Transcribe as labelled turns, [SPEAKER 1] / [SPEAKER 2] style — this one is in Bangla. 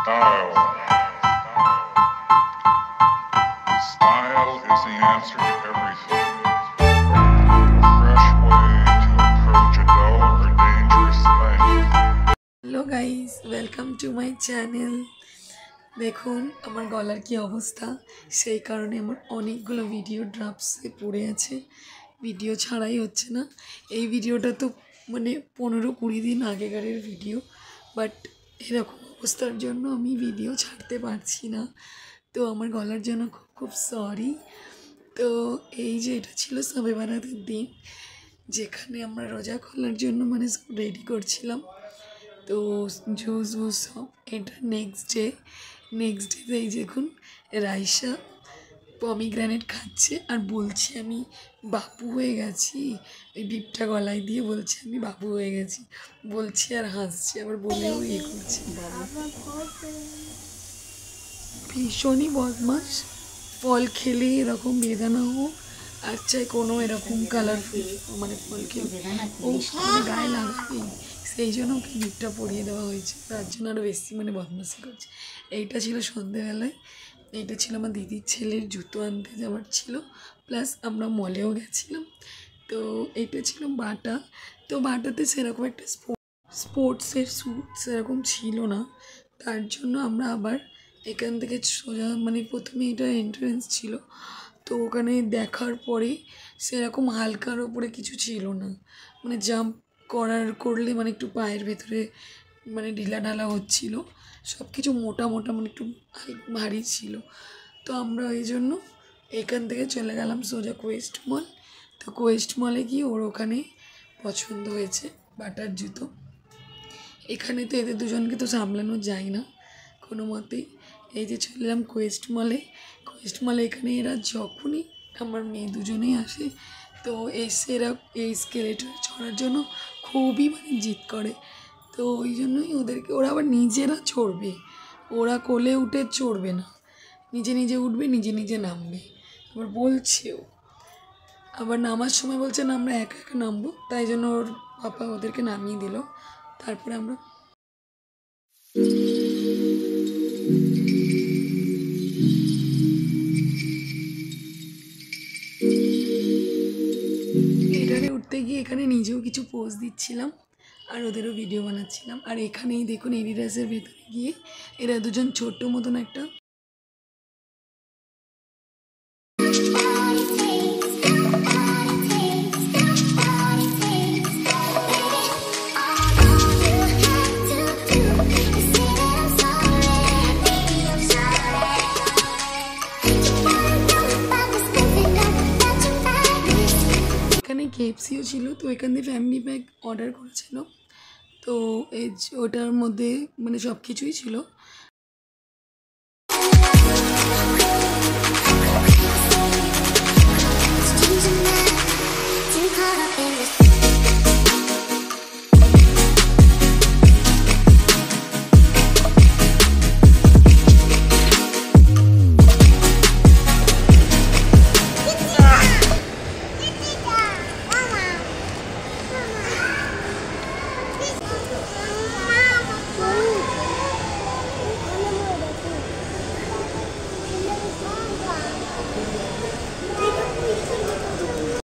[SPEAKER 1] Style. Style is the answer to everything. A fresh way to approach a dull or dangerous thing.
[SPEAKER 2] Hello guys, welcome to my channel. দেখুন আমার গলার কি অবস্থা, সেই কারণে আমার অনেকগুলো ভিডিও ড্রাফটসে পড়ে আছে, ভিডিও ছাড়াই হচ্ছে না। এই ভিডিওটা তো মানে 15-20 দিন আগেকারের ভিডিও, বাট এরকম অবস্থার জন্য আমি ভিডিও ছাড়তে পারছি না। তো আমার গলার জন্য খুব খুব সরি। তো এই যে এটা ছিল শবে বারাতের দিন, যেখানে আমরা রোজা খোলার জন্য মানে সব রেডি করছিলাম। তো জুস বুস সব, এটা নেক্সট ডেতে এই দেখুন রাইসা পমিগ্রানেট খাচ্ছে আর বলছে আমি বাবু হয়ে গেছি, ওই বিপটা গলায় দিয়ে বলছে আমি বাবু হয়ে গেছি বলছে আর হাসছে, আবার বলেও ইয়ে করছে। ভীষণই বদমাস, ফল খেলে এরকম বেদানা হোক আর চাই কোনো এরকম কালারফুল মানে ফল খেলে ও গায়ে লাগাবে, সেই জন্য ওকে গিফটটা পরিয়ে দেওয়া হয়েছে, তার জন্য আরও বেশি মানে বদমাশি করছে। এইটা ছিল সন্ধেবেলায়, এইটা ছিল আমার দিদির ছেলের জুতো আনতে যাওয়ার ছিল, প্লাস আমরা মলেও গেছিলাম। তো এইটা ছিল বাটা। তো বাটাতে সেরকম একটা স্পোর্টসের স্যুট সেরকম ছিল না, তার জন্য আমরা আবার এখান থেকে সোজা মানে প্রথমে এটা এন্ট্রেন্স ছিল, তো ওখানে দেখার পরে সেরকম হালকার ওপরে কিছু ছিল না, মানে জাম্প করলে মানে একটু পায়ের ভেতরে মানে ঢিলা ঢালা হচ্ছিলো, সব কিছু মোটা মোটা মানে একটু ভারী ছিল। তো আমরা এই জন্য এখান থেকে চলে গেলাম সোজা কোয়েস্ট মল। তো কোয়েস্ট মলে গিয়ে ওর ওখানে পছন্দ হয়েছে বাটার জুতো। এখানে তো এদের দুজনকে তো সামলানো যায় না কোনো মতেই। এই যে চলে এলাম কোয়েস্ট মলে এখানে এরা যখনই আমার মেয়ে দুজনেই আসে, তো এসে এরা এই স্কেলেটরে চড়ার জন্য খুবই মানে জিদ করে। তো ওই জন্যই ওরা আবার নিজেরা চড়বে, ওরা কোলে উঠে চড়বে না, নিজে নিজে উঠবে নিজে নিজে নামবে। আবার বলছেও, আবার নামার সময় বলছে না আমরা একা একা নামবো, তাই জন্য ওর পাপা ওদেরকে নামিয়ে দিল। তারপরে আমরা এটারে উঠতে গিয়ে এখানে নিজেও কিছু পোজ দিচ্ছিলাম আর ওদেরও ভিডিও বানাচ্ছিলাম। আর এখানেই দেখুন এডিডাসের ভেতরে গিয়ে এরা দুজন ছোট্ট মতন একটা KFCও ছিল, তো এখান থেকে ফ্যামিলি প্যাক অর্ডার করেছিল। তো ওটার মধ্যে মানে সব কিছুই ছিল,